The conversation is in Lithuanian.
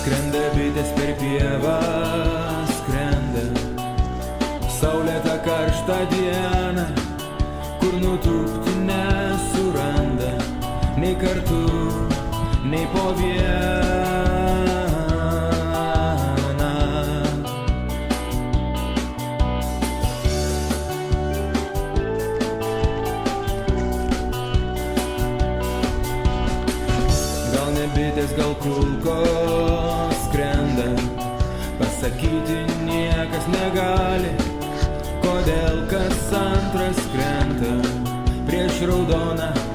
Skrenda bitės per pievą, skrenda saulėtą karštą dieną, kur nutūpti nesuranda, nei kartu, nei po vieną. Gal ne bitės, gal kulkos skrenda, pasakyti niekas negali, kodėl kas antras krenta prieš raudoną